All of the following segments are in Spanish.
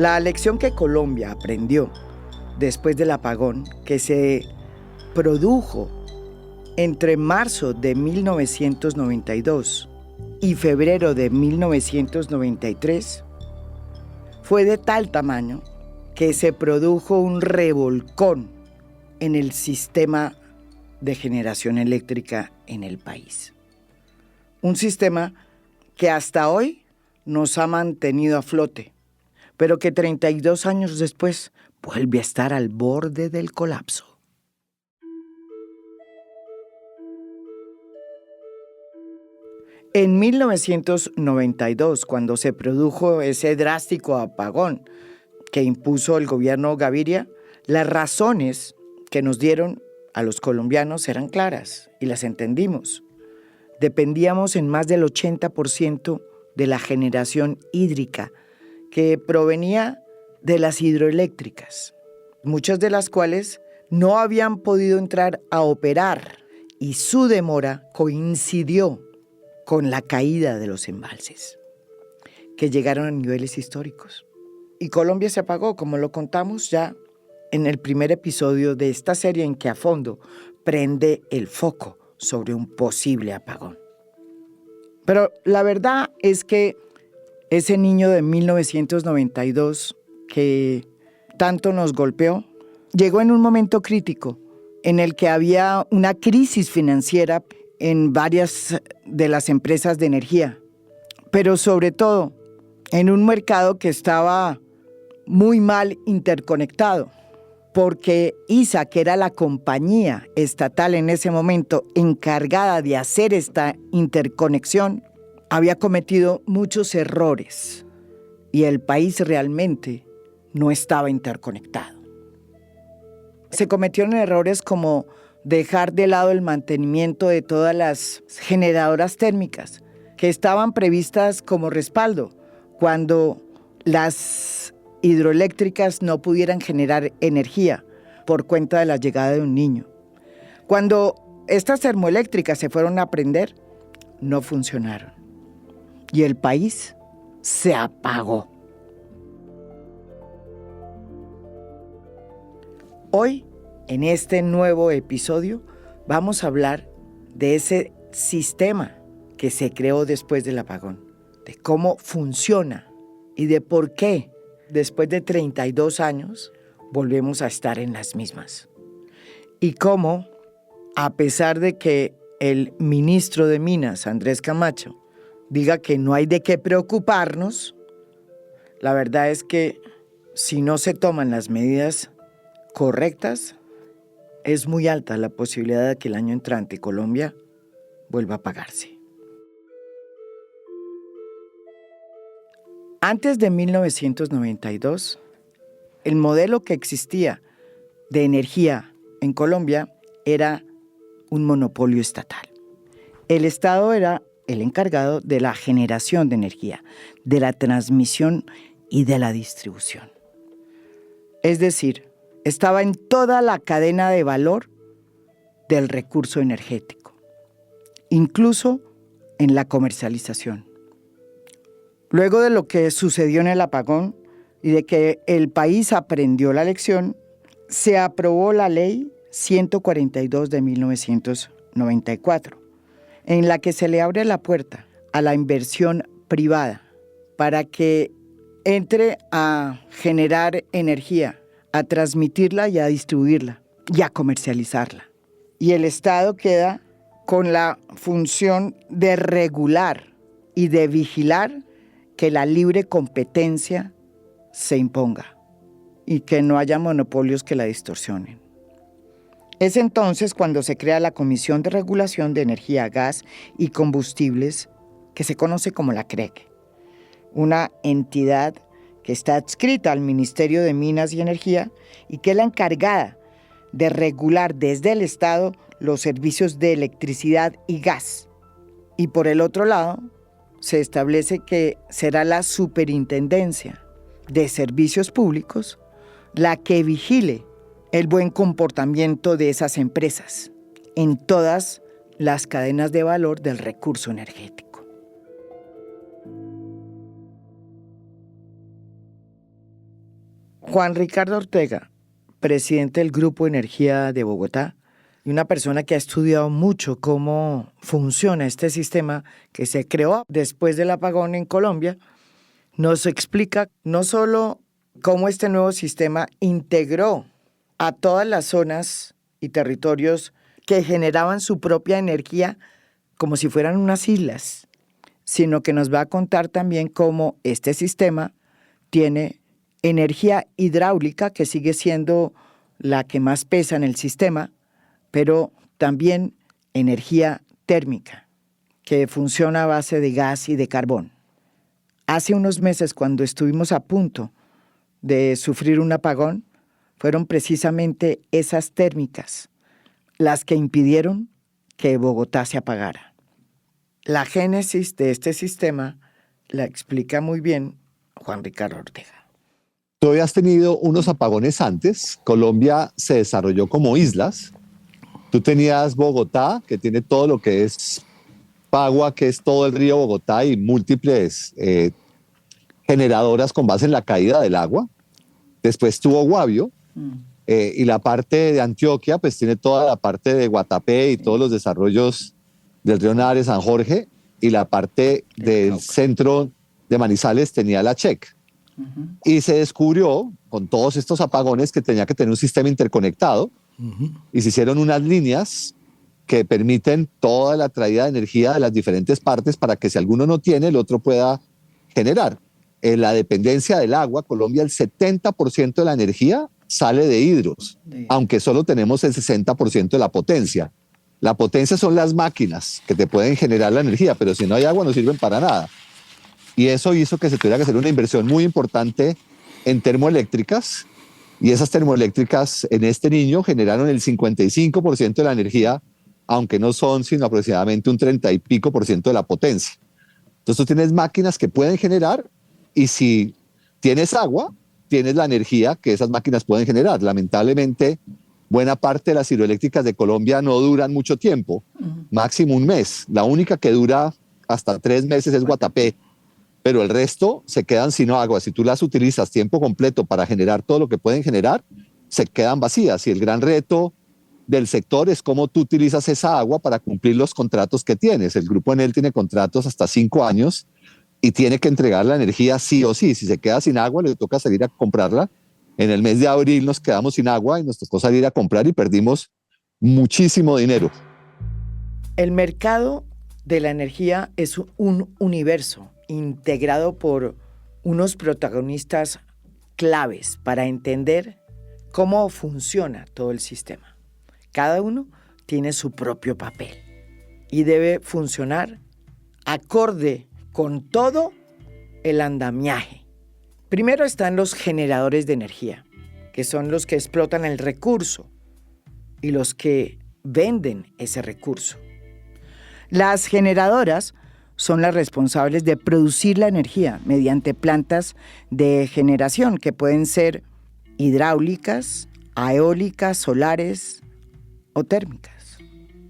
La lección que Colombia aprendió después del apagón que se produjo entre marzo de 1992 y febrero de 1993 fue de tal tamaño que se produjo un revolcón en el sistema de generación eléctrica en el país. Un sistema que hasta hoy nos ha mantenido a flote, pero que 32 años después vuelve a estar al borde del colapso. En 1992, cuando se produjo ese drástico apagón que impuso el gobierno Gaviria, las razones que nos dieron a los colombianos eran claras y las entendimos. Dependíamos en más del 80% de la generación hídrica que provenía de las hidroeléctricas, muchas de las cuales no habían podido entrar a operar y su demora coincidió con la caída de los embalses, que llegaron a niveles históricos. Y Colombia se apagó, como lo contamos ya en el primer episodio de esta serie en que a fondo prende el foco sobre un posible apagón. Pero la verdad es que ese niño de 1992 que tanto nos golpeó, llegó en un momento crítico en el que había una crisis financiera en varias de las empresas de energía, pero sobre todo en un mercado que estaba muy mal interconectado, porque ISA, que era la compañía estatal en ese momento encargada de hacer esta interconexión, había cometido muchos errores y el país realmente no estaba interconectado. Se cometieron errores como dejar de lado el mantenimiento de todas las generadoras térmicas que estaban previstas como respaldo cuando las hidroeléctricas no pudieran generar energía por cuenta de la llegada de un niño. Cuando estas termoeléctricas se fueron a prender, no funcionaron y el país se apagó. Hoy, en este nuevo episodio, vamos a hablar de ese sistema que se creó después del apagón, de cómo funciona y de por qué, después de 32 años, volvemos a estar en las mismas. Y cómo, a pesar de que el ministro de Minas, Andrés Camacho, diga que no hay de qué preocuparnos, la verdad es que si no se toman las medidas correctas, es muy alta la posibilidad de que el año entrante Colombia vuelva a apagarse. Antes de 1992, el modelo que existía de energía en Colombia era un monopolio estatal. El Estado era el encargado de la generación de energía, de la transmisión y de la distribución. Es decir, estaba en toda la cadena de valor del recurso energético, incluso en la comercialización. Luego de lo que sucedió en el apagón y de que el país aprendió la lección, se aprobó la Ley 142 de 1994, en la que se le abre la puerta a la inversión privada para que entre a generar energía, a transmitirla y a distribuirla y a comercializarla. Y el Estado queda con la función de regular y de vigilar que la libre competencia se imponga y que no haya monopolios que la distorsionen. Es entonces cuando se crea la Comisión de Regulación de Energía, Gas y Combustibles, que se conoce como la CREC, una entidad que está adscrita al Ministerio de Minas y Energía y que es la encargada de regular desde el Estado los servicios de electricidad y gas. Y por el otro lado, se establece que será la Superintendencia de Servicios Públicos la que vigile el buen comportamiento de esas empresas en todas las cadenas de valor del recurso energético. Juan Ricardo Ortega, presidente del Grupo Energía de Bogotá, y una persona que ha estudiado mucho cómo funciona este sistema que se creó después del apagón en Colombia, nos explica no solo cómo este nuevo sistema integró a todas las zonas y territorios que generaban su propia energía como si fueran unas islas, sino que nos va a contar también cómo este sistema tiene energía hidráulica, que sigue siendo la que más pesa en el sistema, pero también energía térmica, que funciona a base de gas y de carbón. Hace unos meses, cuando estuvimos a punto de sufrir un apagón, fueron precisamente esas térmicas las que impidieron que Bogotá se apagara. La génesis de este sistema la explica muy bien Juan Ricardo Ortega. Tú habías tenido unos apagones antes. Colombia se desarrolló como islas. Tú tenías Bogotá, que tiene todo lo que es Pagua, que es todo el río Bogotá y múltiples generadoras con base en la caída del agua. Después tuvo Guavio y la parte de Antioquia, pues tiene toda la parte de Guatapé y todos los desarrollos del río Nares, San Jorge, y la parte del centro de Manizales tenía la Check. Y se descubrió con todos estos apagones que tenía que tener un sistema interconectado y se hicieron unas líneas que permiten toda la traída de energía de las diferentes partes para que si alguno no tiene, el otro pueda generar. En la dependencia del agua, Colombia, el 70% de la energía sale de hidros, aunque solo tenemos el 60% de la potencia. La potencia son las máquinas que te pueden generar la energía, pero si no hay agua no sirven para nada. Y eso hizo que se tuviera que hacer una inversión muy importante en termoeléctricas, y esas termoeléctricas en este niño generaron el 55% de la energía, aunque no son sino aproximadamente un 30 y pico por ciento de la potencia. Entonces tú tienes máquinas que pueden generar, y si tienes agua, tienes la energía que esas máquinas pueden generar. Lamentablemente, buena parte de las hidroeléctricas de Colombia no duran mucho tiempo, máximo un mes. La única que dura hasta 3 meses es Guatapé, pero el resto se quedan sin agua. Si tú las utilizas tiempo completo para generar todo lo que pueden generar, se quedan vacías. Y el gran reto del sector es cómo tú utilizas esa agua para cumplir los contratos que tienes. El Grupo Enel tiene contratos hasta 5 años y tiene que entregar la energía sí o sí. Si se queda sin agua, le toca salir a comprarla. En el mes de abril nos quedamos sin agua y nos tocó salir a comprar y perdimos muchísimo dinero. El mercado de la energía es un universo integrado por unos protagonistas claves para entender cómo funciona todo el sistema. Cada uno tiene su propio papel y debe funcionar acorde con todo el andamiaje. Primero están los generadores de energía, que son los que explotan el recurso y los que venden ese recurso. Las generadoras son las responsables de producir la energía mediante plantas de generación que pueden ser hidráulicas, eólicas, solares o térmicas,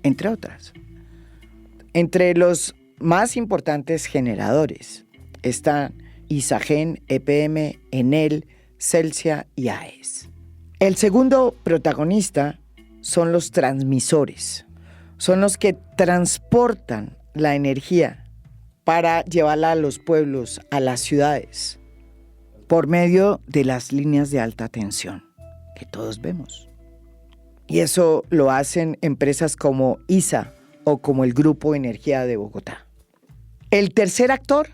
entre otras. Entre los más importantes generadores están Isagen, EPM, Enel, Celsia y AES. El segundo protagonista son los transmisores. Son los que transportan la energía para llevarla a los pueblos, a las ciudades, por medio de las líneas de alta tensión que todos vemos. Y eso lo hacen empresas como ISA o como el Grupo Energía de Bogotá. El tercer actor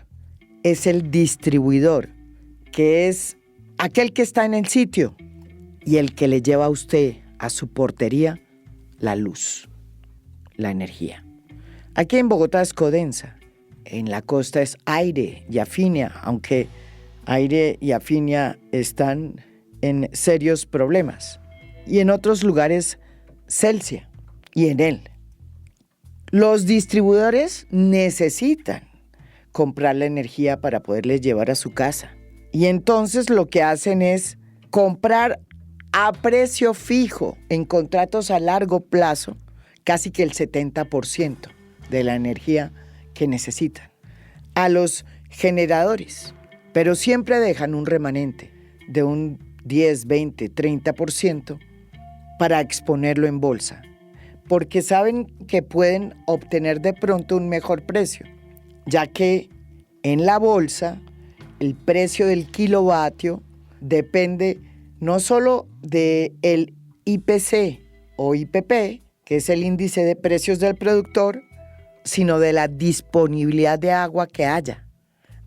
es el distribuidor, que es aquel que está en el sitio y el que le lleva a usted a su portería la luz, la energía. Aquí en Bogotá es Codensa, en la costa es Aire y Afinia, aunque Aire y Afinia están en serios problemas. Y en otros lugares Celsia y Enel. Los distribuidores necesitan comprar la energía para poderles llevar a su casa. Y entonces lo que hacen es comprar a precio fijo en contratos a largo plazo casi que el 70% de la energía que necesitan a los generadores, pero siempre dejan un remanente de un 10, 20, 30% para exponerlo en bolsa, porque saben que pueden obtener de pronto un mejor precio, ya que en la bolsa el precio del kilovatio depende no solo del IPC o IPP, que es el índice de precios del productor, sino de la disponibilidad de agua que haya,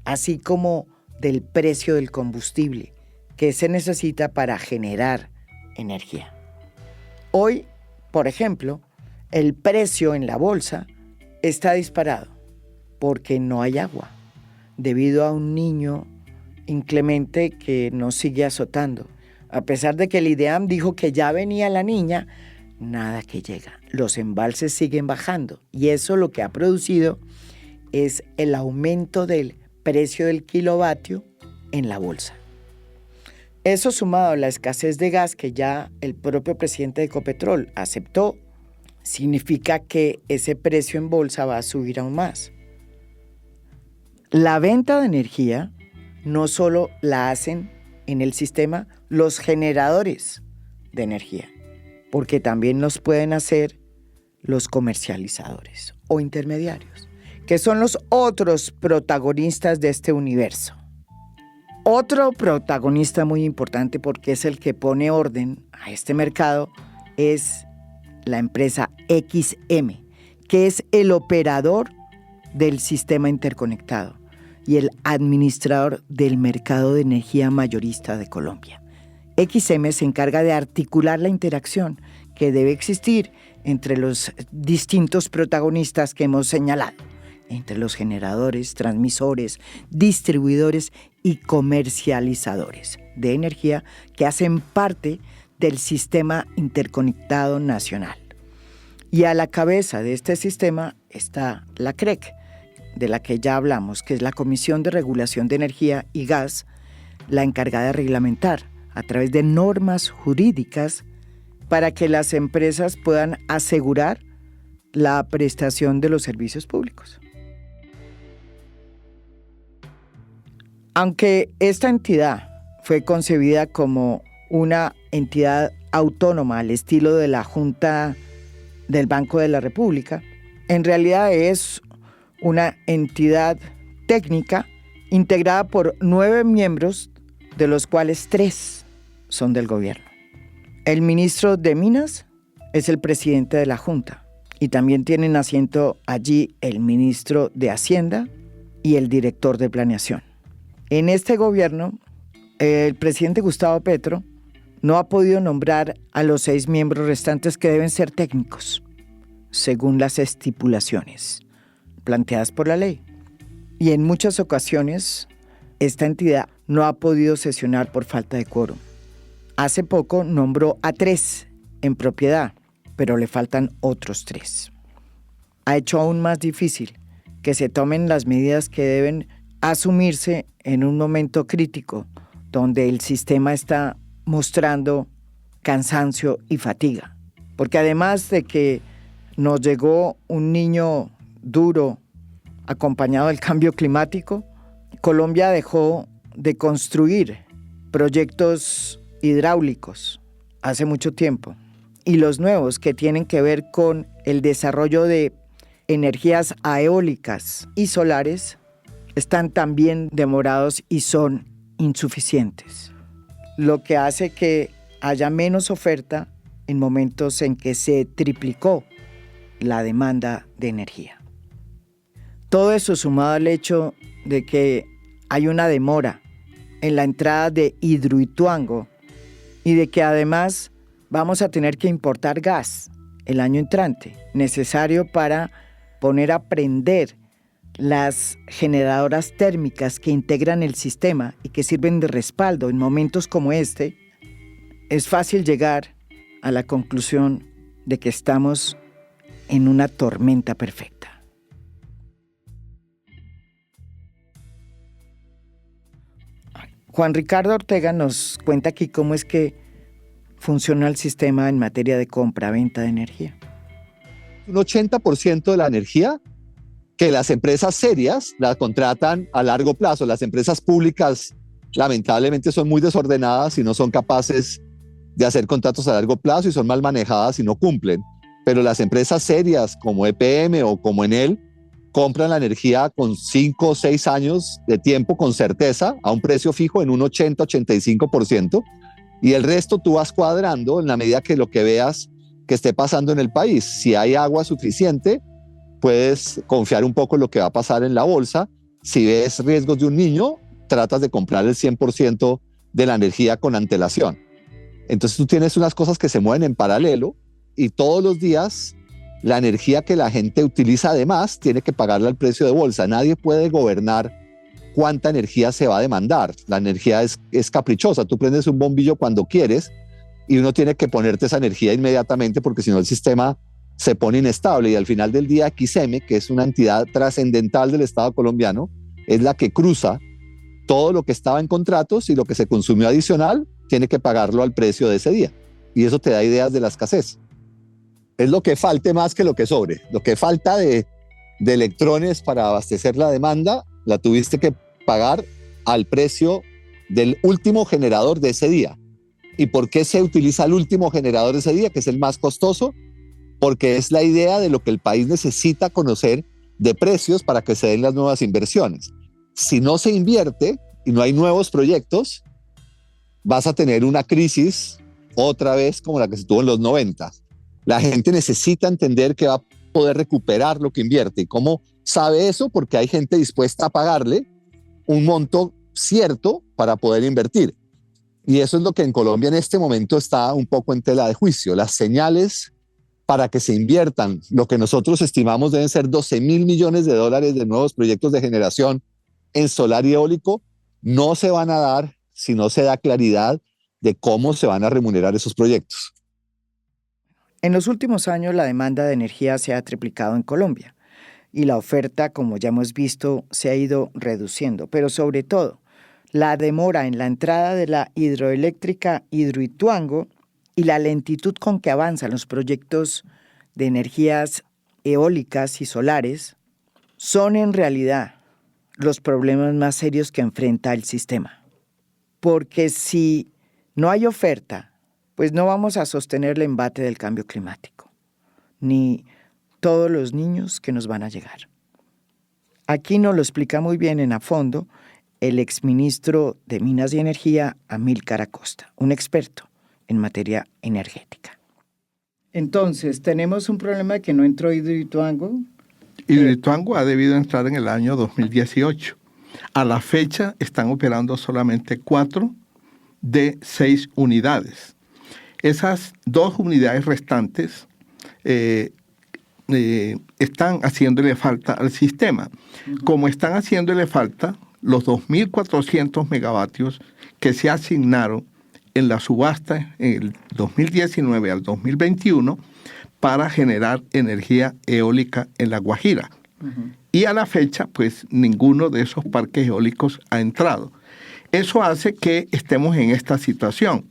así como del precio del combustible que se necesita para generar energía. Hoy, por ejemplo, el precio en la bolsa está disparado porque no hay agua, debido a un niño inclemente que nos sigue azotando. A pesar de que el IDEAM dijo que ya venía la niña, nada que llega. Los embalses siguen bajando y eso lo que ha producido es el aumento del precio del kilovatio en la bolsa. Eso sumado a la escasez de gas que ya el propio presidente de Ecopetrol aceptó, significa que ese precio en bolsa va a subir aún más. La venta de energía no solo la hacen en el sistema los generadores de energía, porque también los pueden hacer los comercializadores o intermediarios, que son los otros protagonistas de este universo. Otro protagonista muy importante, porque es el que pone orden a este mercado, es la empresa XM, que es el operador del sistema interconectado y el administrador del mercado de energía mayorista de Colombia. XM se encarga de articular la interacción que debe existir entre los distintos protagonistas que hemos señalado, entre los generadores, transmisores, distribuidores y comercializadores de energía que hacen parte del sistema interconectado nacional. Y a la cabeza de este sistema está la CREC, de la que ya hablamos, que es la Comisión de Regulación de Energía y Gas, la encargada de reglamentar a través de normas jurídicas para que las empresas puedan asegurar la prestación de los servicios públicos. Aunque esta entidad fue concebida como una entidad autónoma al estilo de la Junta del Banco de la República, en realidad es una entidad técnica integrada por 9 miembros, de los cuales 3 son del gobierno. El ministro de Minas es el presidente de la Junta y también tienen asiento allí el ministro de Hacienda y el director de Planeación. En este gobierno, el presidente Gustavo Petro no ha podido nombrar a los 6 miembros restantes que deben ser técnicos, según las estipulaciones planteadas por la ley. Y en muchas ocasiones, esta entidad no ha podido sesionar por falta de quórum. Hace poco nombró a 3 en propiedad, pero le faltan otros 3. Ha hecho aún más difícil que se tomen las medidas que deben asumirse en un momento crítico donde el sistema está mostrando cansancio y fatiga. Porque además de que nos llegó un niño duro acompañado del cambio climático, Colombia dejó de construir proyectos hidráulicos hace mucho tiempo. Y los nuevos que tienen que ver con el desarrollo de energías eólicas y solares están también demorados y son insuficientes, lo que hace que haya menos oferta en momentos en que se triplicó la demanda de energía. Todo eso sumado al hecho de que hay una demora en la entrada de Hidroituango y de que además vamos a tener que importar gas el año entrante, necesario para poner a prender las generadoras térmicas que integran el sistema y que sirven de respaldo en momentos como este, es fácil llegar a la conclusión de que estamos en una tormenta perfecta. Juan Ricardo Ortega nos cuenta aquí cómo es que funciona el sistema en materia de compra-venta de energía. Un 80% de la energía que las empresas serias la contratan a largo plazo, las empresas públicas lamentablemente son muy desordenadas y no son capaces de hacer contratos a largo plazo y son mal manejadas y no cumplen. Pero las empresas serias como EPM o como Enel compran la energía con 5 o 6 años de tiempo con certeza a un precio fijo en un 80-85%, y el resto tú vas cuadrando en la medida que lo que veas que esté pasando en el país. Si hay agua suficiente, puedes confiar un poco en lo que va a pasar en la bolsa. Si ves riesgos de un niño, tratas de comprar el 100% de la energía con antelación. Entonces tú tienes unas cosas que se mueven en paralelo y todos los días la energía que la gente utiliza además tiene que pagarla al precio de bolsa. Nadie puede gobernar cuánta energía se va a demandar. La energía es caprichosa. Tú prendes un bombillo cuando quieres y uno tiene que ponerte esa energía inmediatamente porque si no el sistema se pone inestable, y al final del día XM, que es una entidad trascendental del Estado colombiano, es la que cruza todo lo que estaba en contratos y lo que se consumió adicional tiene que pagarlo al precio de ese día. Y eso te da ideas de la escasez. Es lo que falte más que lo que sobre. Lo que falta de electrones para abastecer la demanda, la tuviste que pagar al precio del último generador de ese día. ¿Y por qué se utiliza el último generador de ese día, que es el más costoso? Porque es la idea de lo que el país necesita conocer de precios para que se den las nuevas inversiones. Si no se invierte y no hay nuevos proyectos, vas a tener una crisis otra vez como la que se tuvo en los 90. La gente necesita entender que va a poder recuperar lo que invierte. ¿Y cómo sabe eso? Porque hay gente dispuesta a pagarle un monto cierto para poder invertir. Y eso es lo que en Colombia en este momento está un poco en tela de juicio. Las señales para que se inviertan lo que nosotros estimamos deben ser 12.000 millones de dólares de nuevos proyectos de generación en solar y eólico, no se van a dar si no se da claridad de cómo se van a remunerar esos proyectos. En los últimos años la demanda de energía se ha triplicado en Colombia y la oferta, como ya hemos visto, se ha ido reduciendo, pero sobre todo la demora en la entrada de la hidroeléctrica Hidroituango y la lentitud con que avanzan los proyectos de energías eólicas y solares son en realidad los problemas más serios que enfrenta el sistema. Porque si no hay oferta, pues no vamos a sostener el embate del cambio climático, ni todos los niños que nos van a llegar. Aquí nos lo explica muy bien a fondo el exministro de Minas y Energía, Amílcar Acosta, un experto en materia energética. Entonces, tenemos un problema de que no entró Hidroituango. Hidroituango ha debido entrar en el año 2018. A la fecha están operando solamente 4 de 6 unidades. Esas 2 unidades restantes están haciéndole falta al sistema. Como están haciéndole falta los 2.400 megavatios que se asignaron en la subasta en el 2019 al 2021 para generar energía eólica en La Guajira. Y a la fecha, pues, ninguno de esos parques eólicos ha entrado. Eso hace que estemos en esta situación.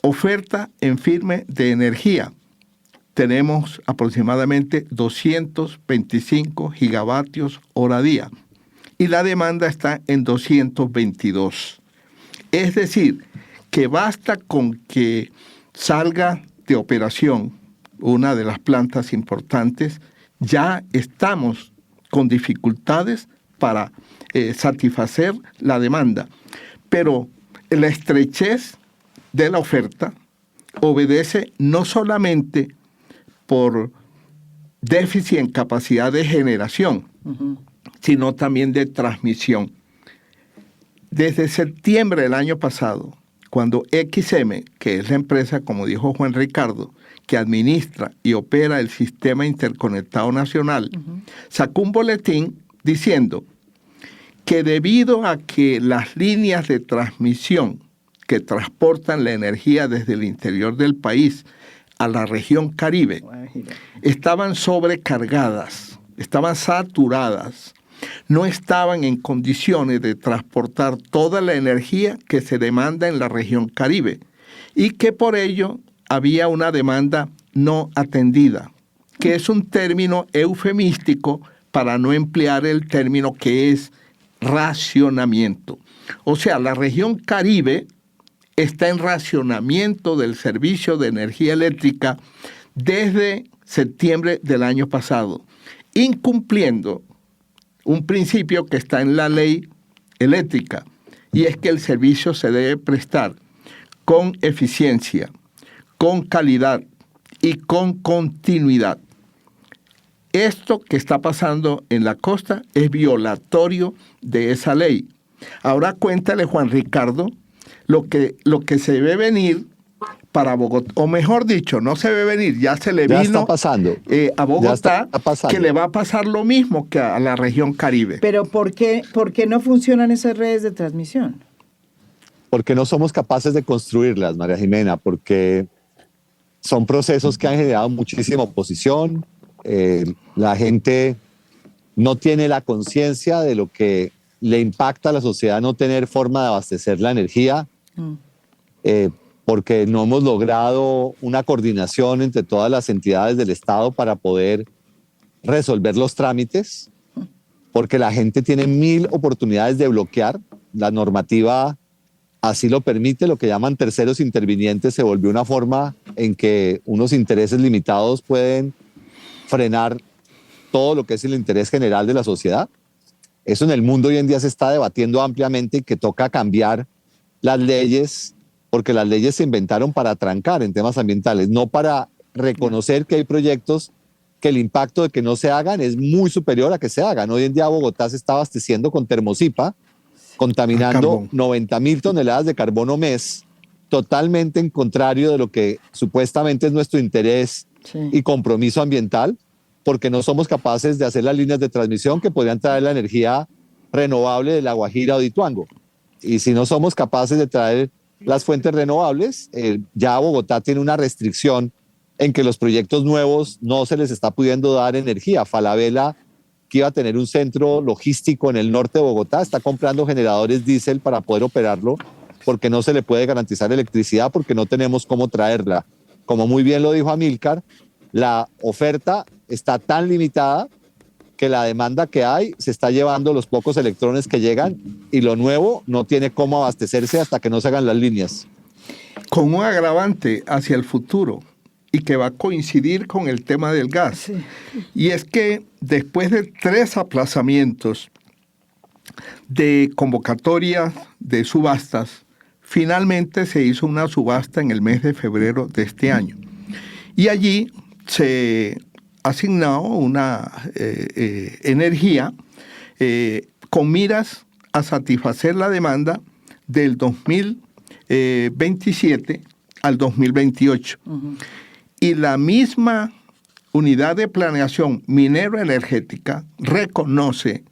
Oferta en firme de energía. Tenemos aproximadamente 225 gigavatios hora día y la demanda está en 222. Es decir, que basta con que salga de operación una de las plantas importantes, ya estamos con dificultades para satisfacer la demanda. Pero la estrechez de la oferta obedece no solamente por déficit en capacidad de generación, sino también de transmisión. Desde septiembre del año pasado, cuando XM, que es la empresa, como dijo Juan Ricardo, que administra y opera el Sistema Interconectado Nacional, sacó un boletín diciendo que debido a que las líneas de transmisión que transportan la energía desde el interior del país a la región Caribe estaban sobrecargadas, estaban saturadas, no estaban en condiciones de transportar toda la energía que se demanda en la región Caribe y que por ello había una demanda no atendida, que es un término eufemístico para no emplear el término que es racionamiento. O sea, la región Caribe está en racionamiento del servicio de energía eléctrica desde septiembre del año pasado, incumpliendo un principio que está en la ley eléctrica, y es que el servicio se debe prestar con eficiencia, con calidad y con continuidad. Esto que está pasando en la costa es violatorio de esa ley. Ahora cuéntale, Juan Ricardo, lo que se ve venir para Bogotá, o mejor dicho, no se ve venir, ya se le Ya vino está pasando. a Bogotá, está pasando. que le va a pasar lo mismo que a la región Caribe. Pero ¿por qué no funcionan esas redes de transmisión? Porque no somos capaces de construirlas, María Jimena, porque son procesos que han generado muchísima oposición. La gente no tiene la conciencia de lo que le impacta a la sociedad no tener forma de abastecer la energía, porque no hemos logrado una coordinación entre todas las entidades del Estado para poder resolver los trámites, porque la gente tiene 1000 oportunidades de bloquear. La normativa así lo permite. Lo que llaman terceros intervinientes se volvió una forma en que unos intereses limitados pueden frenar todo lo que es el interés general de la sociedad. Eso en el mundo hoy en día se está debatiendo ampliamente, y que toca cambiar las leyes, porque las leyes se inventaron para trancar en temas ambientales, no para reconocer que hay proyectos que el impacto de que no se hagan es muy superior a que se hagan. Hoy en día Bogotá se está abasteciendo con Termosipa, contaminando 90.000 toneladas de carbono mes, totalmente en contrario de lo que supuestamente es nuestro interés y compromiso ambiental, porque no somos capaces de hacer las líneas de transmisión que podrían traer la energía renovable de La Guajira o de Ituango. Y si no somos capaces de traer las fuentes renovables, ya Bogotá tiene una restricción en que los proyectos nuevos no se les está pudiendo dar energía. Falabella, que iba a tener un centro logístico en el norte de Bogotá, está comprando generadores diésel para poder operarlo, porque no se le puede garantizar electricidad, porque no tenemos cómo traerla. Como muy bien lo dijo Amílcar, la oferta está tan limitada que la demanda que hay se está llevando los pocos electrones que llegan, y lo nuevo no tiene cómo abastecerse hasta que no se hagan las líneas. Con un agravante hacia el futuro, y que va a coincidir con el tema del gas. Sí. Y es que después de 3 aplazamientos de convocatoria de subastas, finalmente se hizo una subasta en el mes de febrero de este año. Y allí se asignó una energía con miras a satisfacer la demanda del 2027 al 2028. Uh-huh. Y la misma unidad de planeación minero-energética reconoce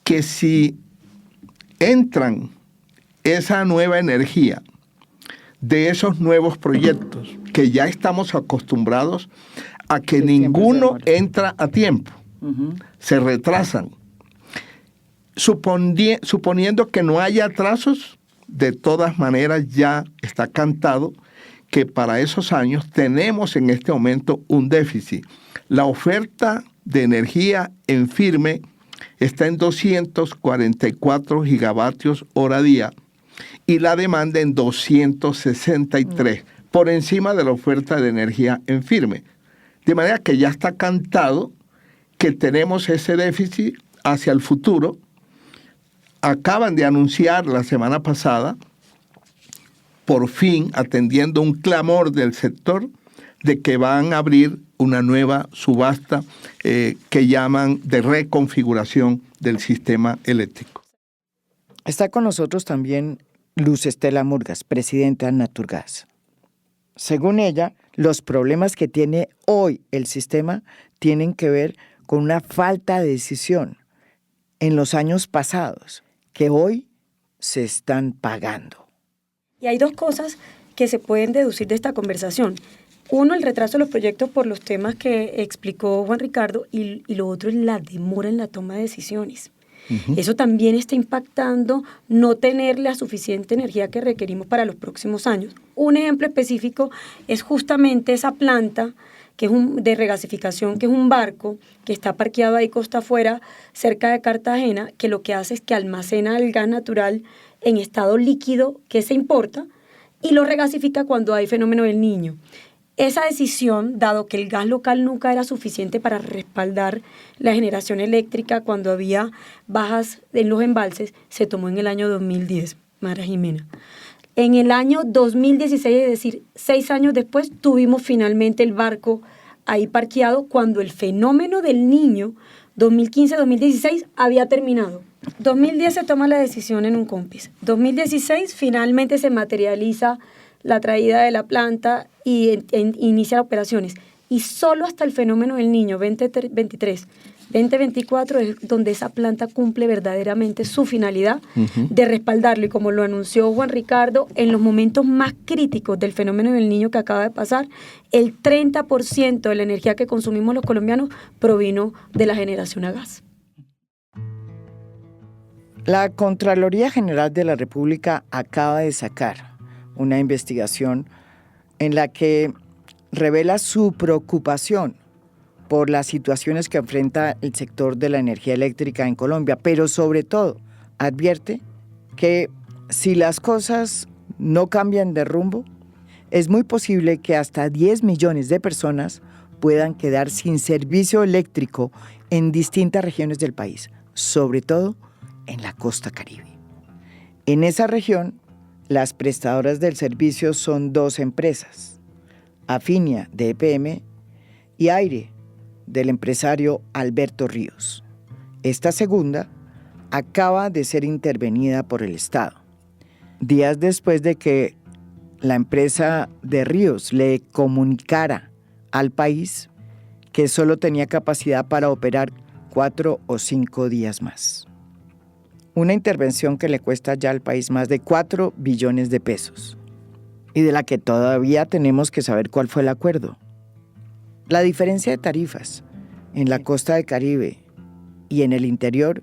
que si entran esa nueva energía de esos nuevos proyectos, que ya estamos acostumbrados a que ninguno entra a tiempo, se retrasan. Suponiendo que no haya atrasos, de todas maneras ya está cantado que para esos años tenemos en este momento un déficit. La oferta de energía en firme está en 244 gigavatios hora día y la demanda en 263, por encima de la oferta de energía en firme. De manera que ya está cantado que tenemos ese déficit hacia el futuro. Acaban de anunciar la semana pasada, por fin atendiendo un clamor del sector, de que van a abrir una nueva subasta que llaman de reconfiguración del sistema eléctrico. Está con nosotros también Luz Estela Murgas, presidenta de Naturgas. Según ella, los problemas que tiene hoy el sistema tienen que ver con una falta de decisión en los años pasados, que hoy se están pagando. Y hay 2 cosas que se pueden deducir de esta conversación. Uno, el retraso de los proyectos por los temas que explicó Juan Ricardo, y lo otro es la demora en la toma de decisiones. Uh-huh. Eso también está impactando no tener la suficiente energía que requerimos para los próximos años. Un ejemplo específico es justamente esa planta que es de regasificación, que es un barco que está parqueado ahí costa afuera, cerca de Cartagena, que lo que hace es que almacena el gas natural en estado líquido que se importa y lo regasifica cuando hay fenómeno del Niño. Esa decisión, dado que el gas local nunca era suficiente para respaldar la generación eléctrica cuando había bajas en los embalses, se tomó en el año 2010, Mara Jimena. En el año 2016, es decir, 6 años después, tuvimos finalmente el barco ahí parqueado cuando el fenómeno del Niño, 2015-2016, había terminado. 2010 se toma la decisión en un COMPIS. 2016 finalmente se materializa la traída de la planta y inicia operaciones. Y solo hasta el fenómeno del Niño, 2023, 2024, es donde esa planta cumple verdaderamente su finalidad de respaldarlo. Y como lo anunció Juan Ricardo, en los momentos más críticos del fenómeno del Niño que acaba de pasar, el 30% de la energía que consumimos los colombianos provino de la generación a gas. La Contraloría General de la República acaba de sacar una investigación en la que revela su preocupación por las situaciones que enfrenta el sector de la energía eléctrica en Colombia, pero sobre todo advierte que si las cosas no cambian de rumbo, es muy posible que hasta 10 millones de personas puedan quedar sin servicio eléctrico en distintas regiones del país, sobre todo en la costa Caribe. En esa región, las prestadoras del servicio son 2 empresas, Afinia de EPM y Aire del empresario Alberto Ríos. Esta segunda acaba de ser intervenida por el Estado, días después de que la empresa de Ríos le comunicara al país que solo tenía capacidad para operar 4 o 5 días más. Una intervención que le cuesta ya al país más de 4 billones de pesos y de la que todavía tenemos que saber cuál fue el acuerdo. La diferencia de tarifas en la costa del Caribe y en el interior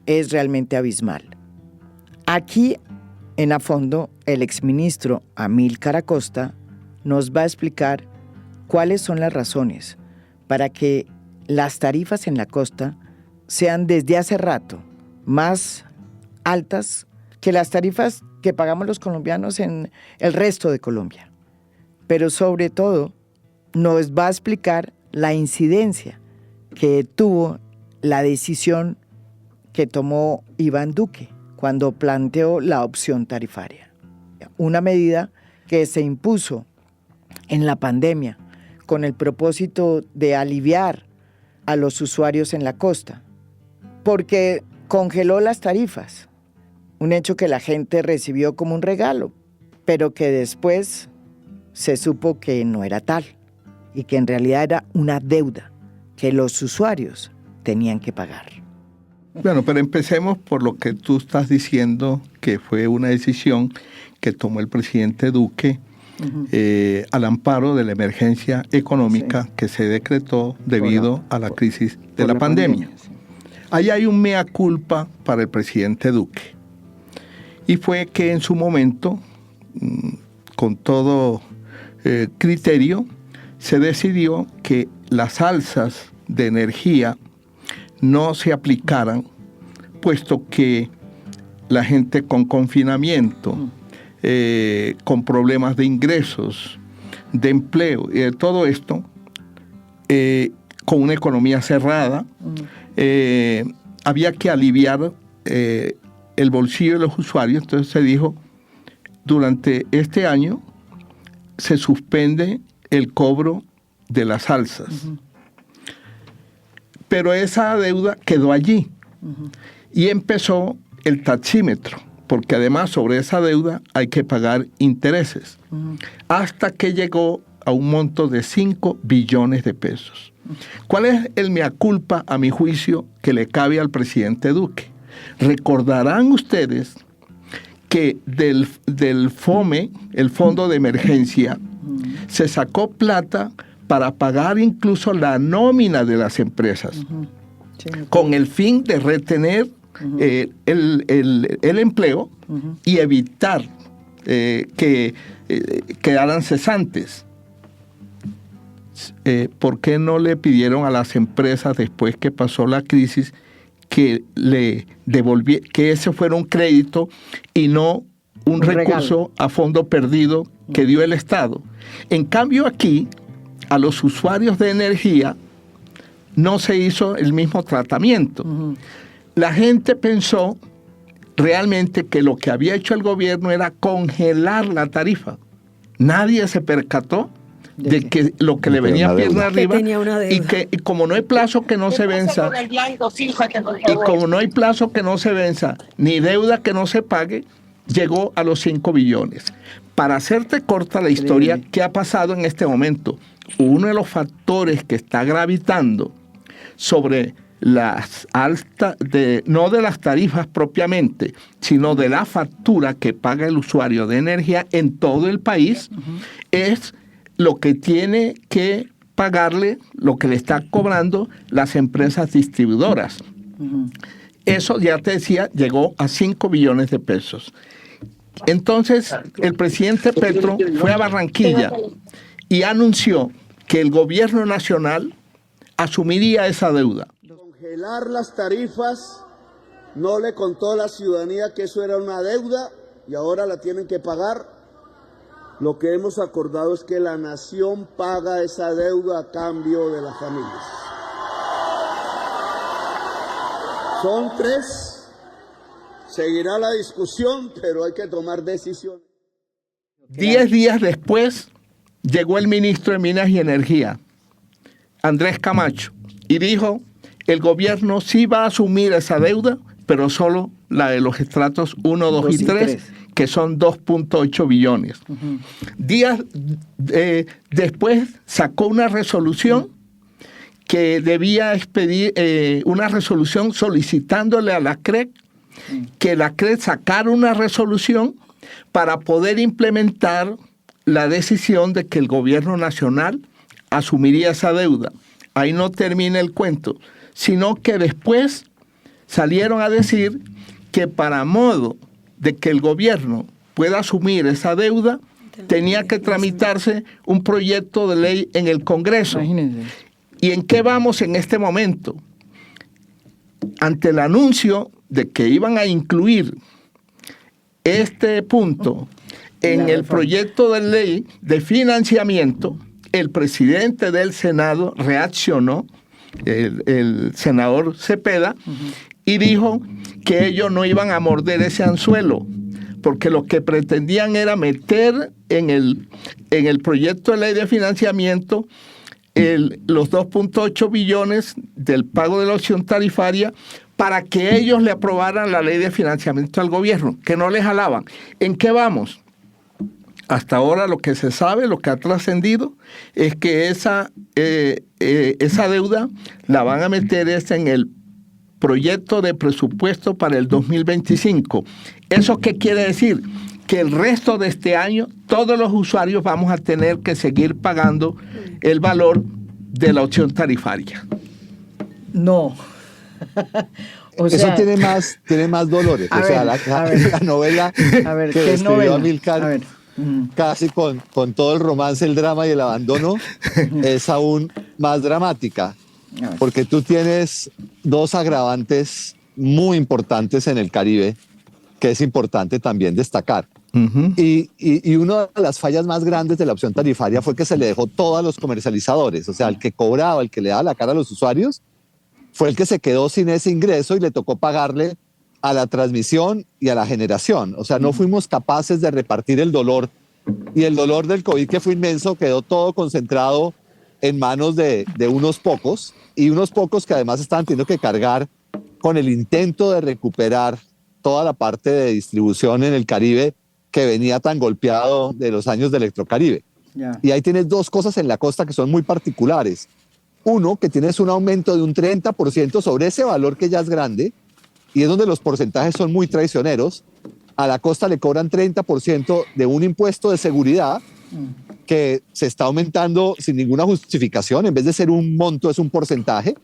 es realmente abismal. Aquí, en A Fondo, el exministro Amílcar Acosta nos va a explicar cuáles son las razones para que las tarifas en la costa sean desde hace rato más altas que las tarifas que pagamos los colombianos en el resto de Colombia. Pero sobre todo nos va a explicar la incidencia que tuvo la decisión que tomó Iván Duque cuando planteó la opción tarifaria. Una medida que se impuso en la pandemia con el propósito de aliviar a los usuarios en la costa, porque congeló las tarifas, un hecho que la gente recibió como un regalo, pero que después se supo que no era tal y que en realidad era una deuda que los usuarios tenían que pagar. Bueno, pero empecemos por lo que tú estás diciendo, que fue una decisión que tomó el presidente Duque al amparo de la emergencia económica que se decretó debido a la crisis de la pandemia. Ahí hay un mea culpa para el presidente Duque. Y fue que en su momento, con todo criterio, se decidió que las alzas de energía no se aplicaran, puesto que la gente con confinamiento, con problemas de ingresos, de empleo y de todo esto, con una economía cerrada, había que aliviar el bolsillo de los usuarios. Entonces se dijo, durante este año se suspende el cobro de las alzas. Pero esa deuda quedó allí y empezó el taxímetro, porque además sobre esa deuda hay que pagar intereses, hasta que llegó a un monto de 5 billones de pesos. ¿Cuál es el mea culpa, a mi juicio, que le cabe al presidente Duque? Recordarán ustedes que del FOME, el Fondo de Emergencia, se sacó plata para pagar incluso la nómina de las empresas, sí, con el fin de retener el empleo y evitar que quedaran cesantes. ¿por qué no le pidieron a las empresas después que pasó la crisis que le devolviera, que ese fuera un crédito y no un recurso regalo a fondo perdido que dio el Estado? En cambio aquí, a los usuarios de energía no se hizo el mismo tratamiento. La gente pensó realmente que lo que había hecho el gobierno era congelar la tarifa. Nadie se percató de que lo que le venía pierna arriba, que tenía una deuda. y como no hay plazo que no se venza, y como no hay plazo que no se venza, ni deuda que no se pague, llegó a los 5 billones. Para hacerte corta la historia, ¿qué ha pasado en este momento? Uno de los factores que está gravitando sobre las altas, no de las tarifas propiamente, sino de la factura que paga el usuario de energía en todo el país, es lo que tiene que pagarle, lo que le está cobrando las empresas distribuidoras. Eso, ya te decía, llegó a 5 billones de pesos. Entonces, el presidente Petro fue a Barranquilla y anunció que el gobierno nacional asumiría esa deuda. Congelar las tarifas, no le contó a la ciudadanía que eso era una deuda y ahora la tienen que pagar. Lo que hemos acordado es que la nación paga esa deuda a cambio de las familias. Son 3. Seguirá la discusión, pero hay que tomar decisiones. 10 días después llegó el ministro de Minas y Energía, Andrés Camacho, y dijo: el gobierno sí va a asumir esa deuda, pero solo la de los estratos 1, 2 y 3, que son 2.8 billones. Días después sacó una resolución que debía expedir, una resolución solicitándole a la CREC que la CREC sacara una resolución para poder implementar la decisión de que el gobierno nacional asumiría esa deuda. Ahí no termina el cuento, sino que después salieron a decir que para modo de que el gobierno pueda asumir esa deuda, tenía que tramitarse un proyecto de ley en el Congreso. Imagínense. ¿Y en qué vamos en este momento? Ante el anuncio de que iban a incluir este punto en el proyecto de ley de financiamiento, el presidente del Senado reaccionó, el senador Cepeda, y dijo que ellos no iban a morder ese anzuelo, porque lo que pretendían era meter en el proyecto de ley de financiamiento los 2.8 billones del pago de la opción tarifaria para que ellos le aprobaran la ley de financiamiento al gobierno, que no les jalaban. ¿En qué vamos? Hasta ahora lo que se sabe, lo que ha trascendido, es que esa deuda la van a meter en el proyecto de presupuesto para el 2025. ¿Eso qué quiere decir? Que el resto de este año todos los usuarios vamos a tener que seguir pagando el valor de la opción tarifaria. No. Eso tiene más dolores. O sea, la novela que describió Amílcar, casi con todo el romance, el drama y el abandono, es aún más dramática. Porque tú tienes 2 agravantes muy importantes en el Caribe que es importante también destacar. Y una de las fallas más grandes de la opción tarifaria fue que se le dejó todo a los comercializadores. O sea, el que cobraba, el que le daba la cara a los usuarios, fue el que se quedó sin ese ingreso y le tocó pagarle a la transmisión y a la generación. O sea, no fuimos capaces de repartir el dolor. Y el dolor del COVID, que fue inmenso, quedó todo concentrado en manos de unos pocos, y unos pocos que además estaban teniendo que cargar con el intento de recuperar toda la parte de distribución en el Caribe que venía tan golpeado de los años de Electrocaribe. Y ahí tienes 2 cosas en la costa que son muy particulares. Uno, que tienes un aumento de un 30% sobre ese valor que ya es grande, y es donde los porcentajes son muy traicioneros. A la costa le cobran 30% de un impuesto de seguridad que se está aumentando sin ninguna justificación. En vez de ser un monto, es un porcentaje,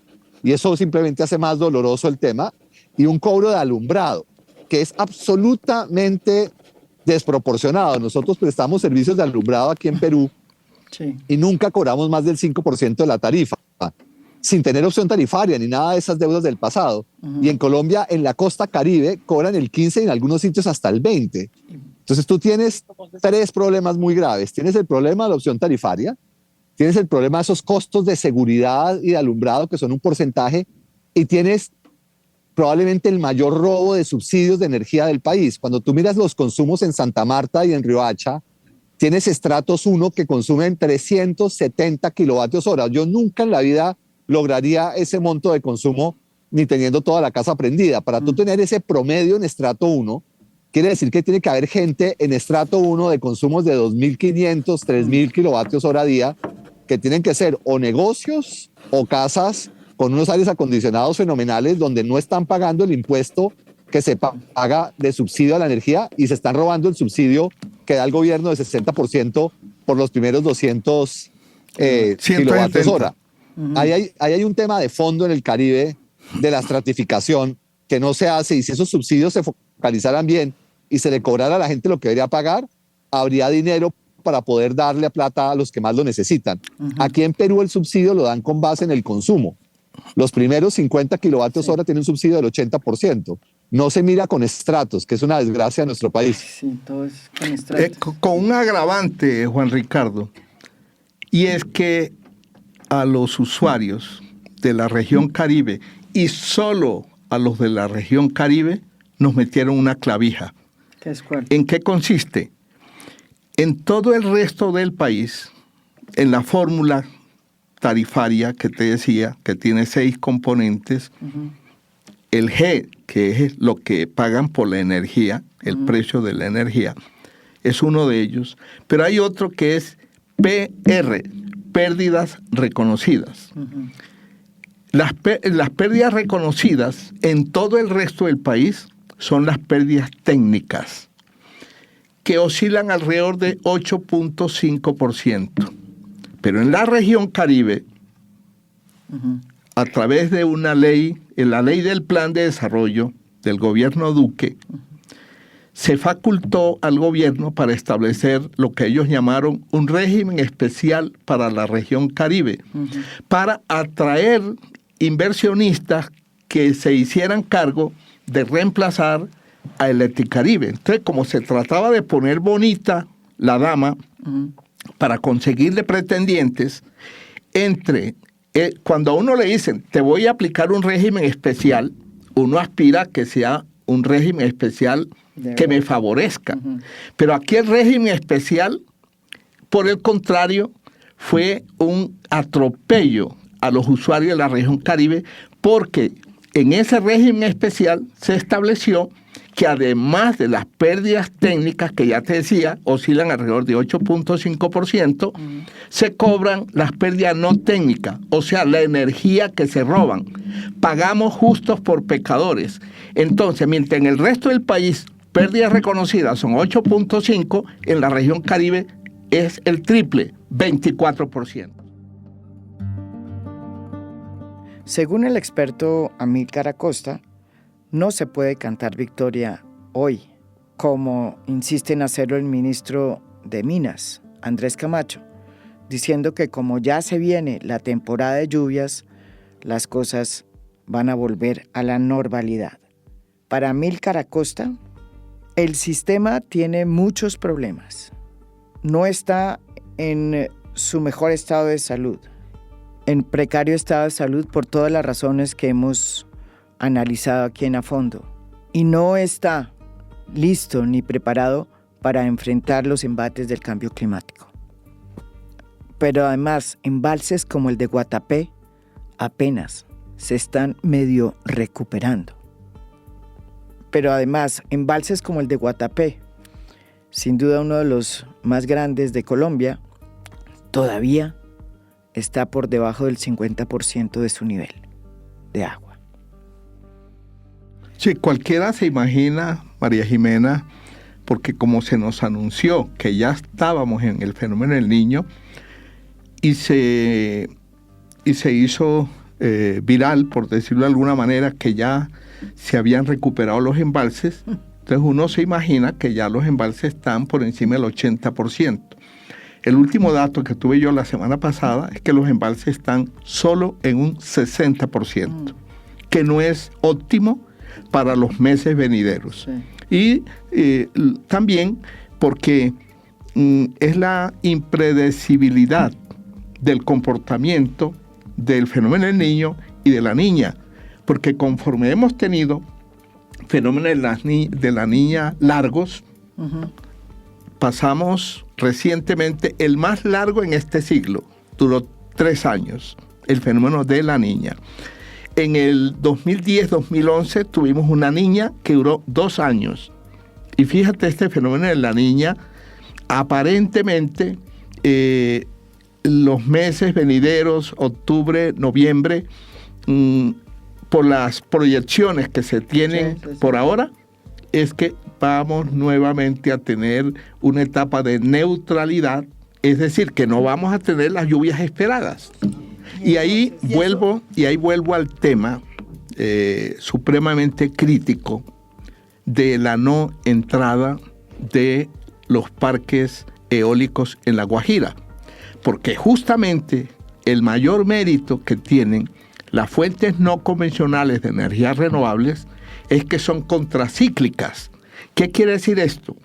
y eso simplemente hace más doloroso el tema. Y un cobro de alumbrado, que es absolutamente desproporcionado. Nosotros prestamos servicios de alumbrado aquí en Perú Sí. y nunca cobramos más del 5% de la tarifa, sin tener opción tarifaria ni nada de esas deudas del pasado. Y en Colombia, en la costa Caribe, cobran el 15% y en algunos sitios hasta el 20%. Entonces tú tienes 3 problemas muy graves. Tienes el problema de la opción tarifaria, tienes el problema de esos costos de seguridad y de alumbrado que son un porcentaje, y tienes probablemente el mayor robo de subsidios de energía del país. Cuando tú miras los consumos en Santa Marta y en Riohacha, tienes estratos 1 que consumen 370 kilovatios hora. Yo nunca en la vida lograría ese monto de consumo ni teniendo toda la casa prendida. Para tú tener ese promedio en estrato 1, quiere decir que tiene que haber gente en estrato 1 de consumos de 2.500, 3.000 kilovatios hora día, que tienen que ser o negocios o casas con unos aires acondicionados fenomenales donde no están pagando el impuesto que se paga de subsidio a la energía y se están robando el subsidio que da el gobierno de 60% por los primeros 200 kilovatios hora. Ahí hay un tema de fondo en el Caribe de la estratificación que no se hace, y si esos subsidios se focalizaran bien y se le cobrara a la gente lo que debería pagar, habría dinero para poder darle plata a los que más lo necesitan. Aquí en Perú el subsidio lo dan con base en el consumo. Los primeros 50 kilovatios hora tienen un subsidio del 80%. No se mira con estratos, que es una desgracia en nuestro país. Sí, todo es con estratos. Con un agravante, Juan Ricardo, y es que a los usuarios de la región Caribe, y solo a los de la región Caribe, nos metieron una clavija. ¿Qué es cuál? ¿En qué consiste? En todo el resto del país, en la fórmula tarifaria que te decía, que tiene 6 componentes, el G, que es lo que pagan por la energía, el precio de la energía, es uno de ellos, pero hay otro que es PR, pérdidas reconocidas. Las pérdidas reconocidas en todo el resto del país son las pérdidas técnicas, que oscilan alrededor de 8.5%. Pero en la región Caribe, a través de una ley, en la ley del Plan de Desarrollo del gobierno Duque, se facultó al gobierno para establecer lo que ellos llamaron un régimen especial para la región Caribe, para atraer inversionistas que se hicieran cargo de reemplazar a Electricaribe. Entonces, como se trataba de poner bonita la dama para conseguirle pretendientes, cuando a uno le dicen, te voy a aplicar un régimen especial, uno aspira a que sea un régimen especial que me favorezca. Pero aquí el régimen especial, por el contrario, fue un atropello a los usuarios de la región Caribe, porque en ese régimen especial se estableció que además de las pérdidas técnicas, que ya te decía, oscilan alrededor de 8.5%, se cobran las pérdidas no técnicas, o sea, la energía que se roban. Pagamos justos por pecadores. Entonces, mientras en el resto del país pérdidas reconocidas son 8.5%, en la región Caribe es el triple, 24%. Según el experto Amílcar Acosta, no se puede cantar victoria hoy, como insiste en hacerlo el ministro de Minas, Andrés Camacho, diciendo que como ya se viene la temporada de lluvias, las cosas van a volver a la normalidad. Para Amílcar Acosta, el sistema tiene muchos problemas. No está en su mejor estado de salud, en precario estado de salud por todas las razones que hemos analizado aquí en A Fondo, y no está listo ni preparado para enfrentar los embates del cambio climático. Pero además, embalses como el de Guatapé apenas se están medio recuperando. Pero además, embalses como el de Guatapé, sin duda uno de los más grandes de Colombia, todavía está por debajo del 50% de su nivel de agua. Sí, cualquiera se imagina, María Jimena, porque como se nos anunció que ya estábamos en el fenómeno del Niño y se hizo viral, por decirlo de alguna manera, que ya se habían recuperado los embalses, entonces uno se imagina que ya los embalses están por encima del 80%. el último dato que tuve yo la semana pasada es que los embalses están solo en un 60%, que no es óptimo para los meses venideros. Sí. Y también porque es la impredecibilidad del comportamiento del fenómeno del niño y de la niña, porque conforme hemos tenido fenómenos de la niña largos, pasamos recientemente el más largo en este siglo, duró 3 años, el fenómeno de la niña. En el 2010-2011 tuvimos una niña que duró 2 años. Y fíjate, este fenómeno de la niña, aparentemente los meses venideros, octubre, noviembre, por las proyecciones que se tienen por ahora, es que vamos nuevamente a tener una etapa de neutralidad, es decir, que no vamos a tener las lluvias esperadas. Y ahí vuelvo al tema supremamente crítico de la no entrada de los parques eólicos en La Guajira, porque justamente el mayor mérito que tienen las fuentes no convencionales de energías renovables es que son contracíclicas. ¿Qué quiere decir esto?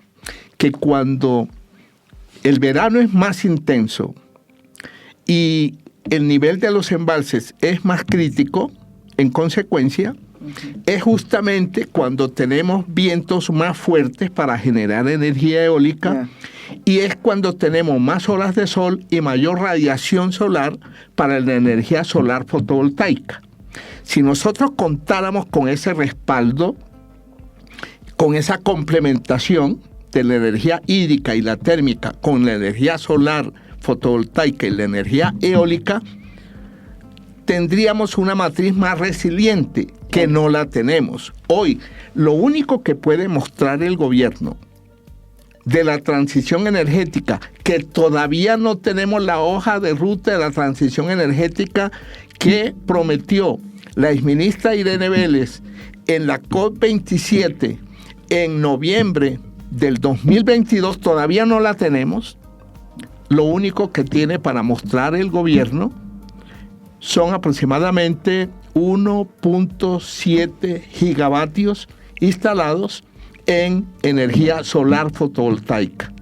Que cuando el verano es más intenso y el nivel de los embalses es más crítico, en consecuencia, es justamente cuando tenemos vientos más fuertes para generar energía eólica y es cuando tenemos más horas de sol y mayor radiación solar para la energía solar fotovoltaica. Si nosotros contáramos con ese respaldo, con esa complementación de la energía hídrica y la térmica con la energía solar fotovoltaica y la energía eólica, tendríamos una matriz más resiliente, que no la tenemos. Hoy, lo único que puede mostrar el gobierno de la transición energética, que todavía no tenemos la hoja de ruta de la transición energética que prometió la exministra Irene Vélez en la COP27 en noviembre del 2022, todavía no la tenemos. Lo único que tiene para mostrar el gobierno son aproximadamente 1.7 gigavatios instalados en energía solar fotovoltaica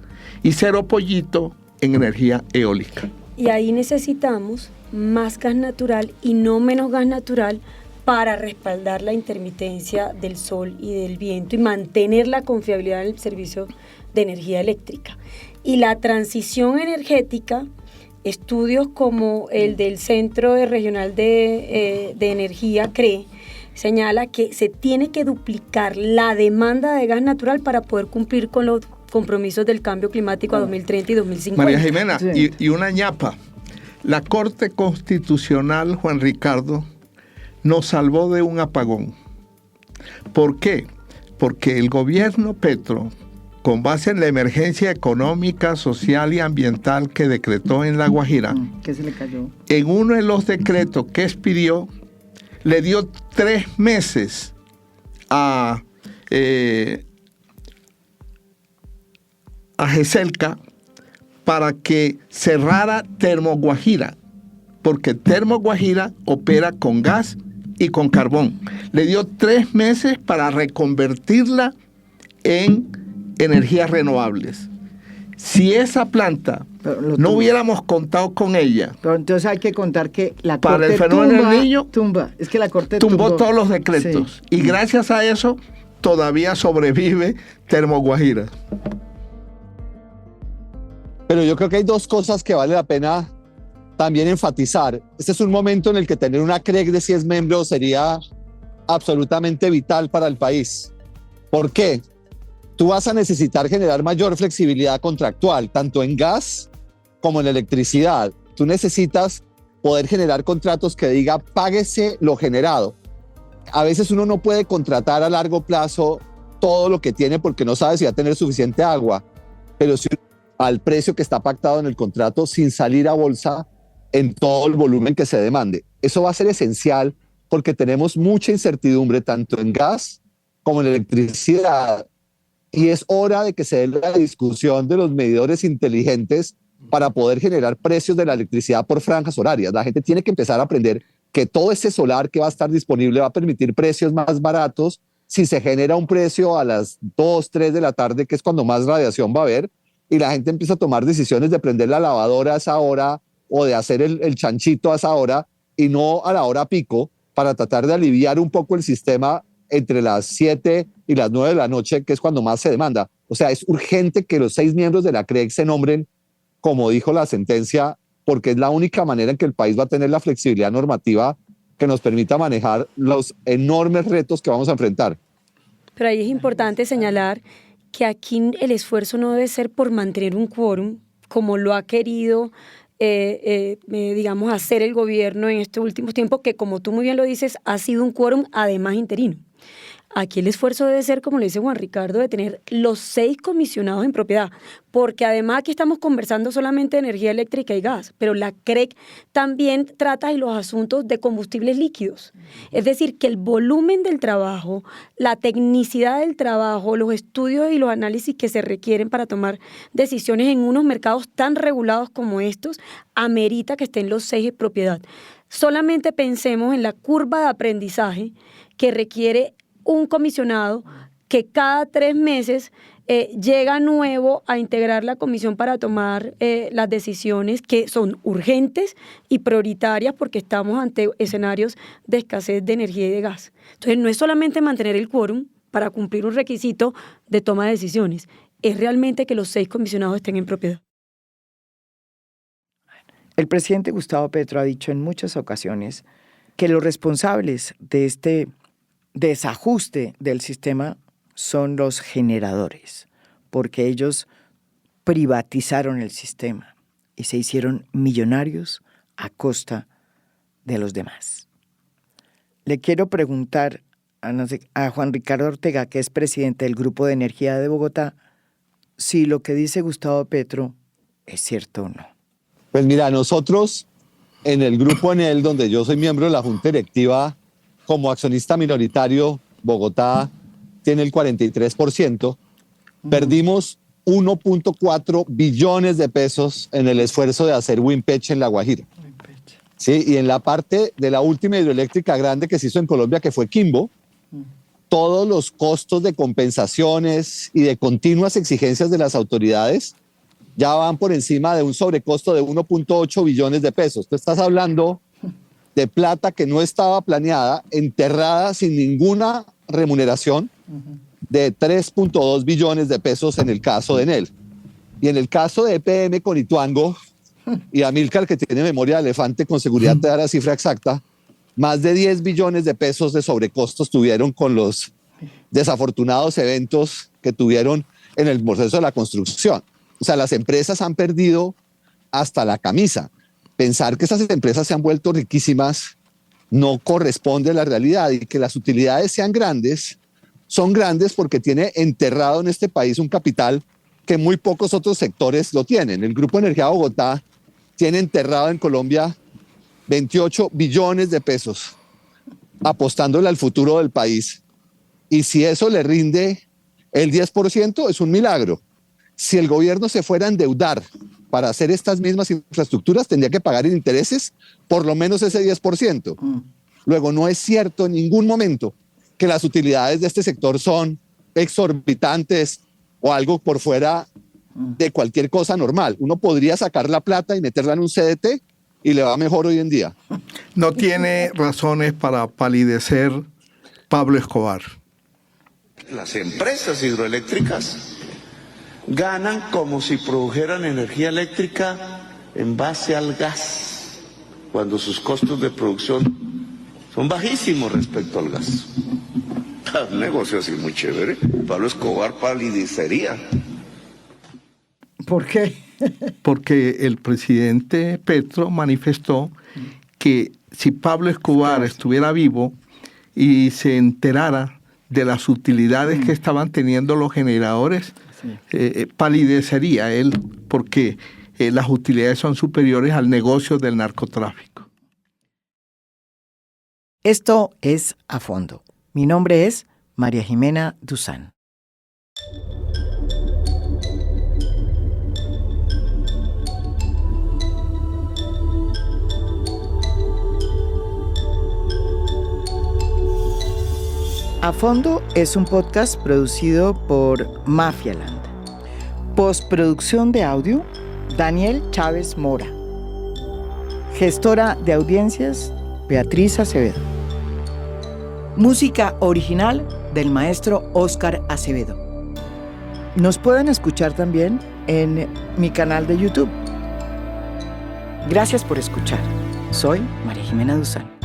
y 0 pollito en energía eólica. Y ahí necesitamos más gas natural y no menos gas natural para respaldar la intermitencia del sol y del viento y mantener la confiabilidad en el servicio de energía eléctrica. Y la transición energética, estudios como el del Centro Regional de Energía, CRE, señala que se tiene que duplicar la demanda de gas natural para poder cumplir con los compromisos del cambio climático a 2030 y 2050. María Jimena, y una ñapa. La Corte Constitucional, Juan Ricardo, nos salvó de un apagón. ¿Por qué? Porque el gobierno Petro, con base en la emergencia económica, social y ambiental que decretó en La Guajira, ¿qué se le cayó? En uno de los decretos que expidió, le dio 3 meses a GESELCA para que cerrara Termoguajira, porque Termoguajira opera con gas y con carbón. Le dio 3 meses para reconvertirla en energías renovables. Si esa planta no hubiéramos contado con ella, pero entonces hay que contar que la para Corte el fenómeno del niño, es que la Corte tumbó todos los decretos. Sí. Y gracias a eso todavía sobrevive Termoguajira. Pero yo creo que hay 2 cosas que vale la pena también enfatizar. Este es un momento en el que tener una CREC de 10 miembros sería absolutamente vital para el país. ¿Por qué? Tú vas a necesitar generar mayor flexibilidad contractual, tanto en gas como en electricidad. Tú necesitas poder generar contratos que diga páguese lo generado. A veces uno no puede contratar a largo plazo todo lo que tiene porque no sabe si va a tener suficiente agua, pero si al precio que está pactado en el contrato sin salir a bolsa en todo el volumen que se demande. Eso va a ser esencial porque tenemos mucha incertidumbre tanto en gas como en electricidad. Y es hora de que se dé la discusión de los medidores inteligentes para poder generar precios de la electricidad por franjas horarias. La gente tiene que empezar a aprender que todo ese solar que va a estar disponible va a permitir precios más baratos si se genera un precio a las 2, 3 de la tarde, que es cuando más radiación va a haber, y la gente empieza a tomar decisiones de prender la lavadora a esa hora o de hacer el chanchito a esa hora y no a la hora pico, para tratar de aliviar un poco el sistema entre las 7 y las 9 de la noche, que es cuando más se demanda. O sea, es urgente que los 6 miembros de la CREC se nombren, como dijo la sentencia, porque es la única manera en que el país va a tener la flexibilidad normativa que nos permita manejar los enormes retos que vamos a enfrentar. Pero ahí es importante señalar que aquí el esfuerzo no debe ser por mantener un quórum, como lo ha querido, digamos, hacer el gobierno en estos últimos tiempos, que como tú muy bien lo dices, ha sido un quórum además interino. Aquí el esfuerzo debe ser, como le dice Juan Ricardo, de tener los 6 comisionados en propiedad, porque además aquí estamos conversando solamente de energía eléctrica y gas, pero la CREC también trata de los asuntos de combustibles líquidos. Es decir, que el volumen del trabajo, la tecnicidad del trabajo, los estudios y los análisis que se requieren para tomar decisiones en unos mercados tan regulados como estos, amerita que estén los 6 en propiedad. Solamente pensemos en la curva de aprendizaje que requiere un comisionado que cada 3 meses llega nuevo a integrar la comisión para tomar las decisiones que son urgentes y prioritarias, porque estamos ante escenarios de escasez de energía y de gas. Entonces no es solamente mantener el quórum para cumplir un requisito de toma de decisiones, es realmente que los 6 comisionados estén en propiedad. El presidente Gustavo Petro ha dicho en muchas ocasiones que los responsables de este desajuste del sistema son los generadores, porque ellos privatizaron el sistema y se hicieron millonarios a costa de los demás. Le quiero preguntar a Juan Ricardo Ortega, que es presidente del Grupo de Energía de Bogotá, si lo que dice Gustavo Petro es cierto o no. Pues mira, nosotros en el Grupo Enel, donde yo soy miembro de la Junta Directiva, como accionista minoritario, Bogotá tiene el 43%, perdimos 1.4 billones de pesos en el esfuerzo de hacer Wimpech en La Guajira. Sí, y en la parte de la última hidroeléctrica grande que se hizo en Colombia, que fue Quimbo, todos los costos de compensaciones y de continuas exigencias de las autoridades ya van por encima de un sobrecosto de 1.8 billones de pesos. Tú estás hablando de plata que no estaba planeada, enterrada sin ninguna remuneración, de 3.2 billones de pesos en el caso de Enel. Y en el caso de EPM con Ituango, y Amílcar, que tiene memoria de elefante, con seguridad te da la cifra exacta, más de 10 billones de pesos de sobrecostos tuvieron con los desafortunados eventos que tuvieron en el proceso de la construcción. O sea, las empresas han perdido hasta la camisa. Pensar que esas empresas se han vuelto riquísimas no corresponde a la realidad, y que las utilidades sean grandes, son grandes porque tiene enterrado en este país un capital que muy pocos otros sectores lo tienen. El Grupo Energía Bogotá tiene enterrado en Colombia 28 billones de pesos apostándole al futuro del país. Y si eso le rinde el 10%, es un milagro. Si el gobierno se fuera a endeudar para hacer estas mismas infraestructuras, tendría que pagar en intereses por lo menos ese 10%. Luego, no es cierto en ningún momento que las utilidades de este sector son exorbitantes o algo por fuera de cualquier cosa normal. Uno podría sacar la plata y meterla en un CDT y le va mejor hoy en día. No tiene razones para palidecer Pablo Escobar. Las empresas hidroeléctricas ganan como si produjeran energía eléctrica en base al gas, cuando sus costos de producción son bajísimos respecto al gas. Un negocio así muy chévere. Pablo Escobar palidecería. ¿Por qué? Porque el presidente Petro manifestó que si Pablo Escobar estuviera vivo y se enterara de las utilidades que estaban teniendo los generadores, palidecería él, porque las utilidades son superiores al negocio del narcotráfico. Esto es A Fondo. Mi nombre es María Jimena Duzán. A Fondo es un podcast producido por Mafialand. Postproducción de audio, Daniel Chávez Mora. Gestora de audiencias, Beatriz Acevedo. Música original del maestro Óscar Acevedo. Nos pueden escuchar también en mi canal de YouTube. Gracias por escuchar. Soy María Jimena Duzán.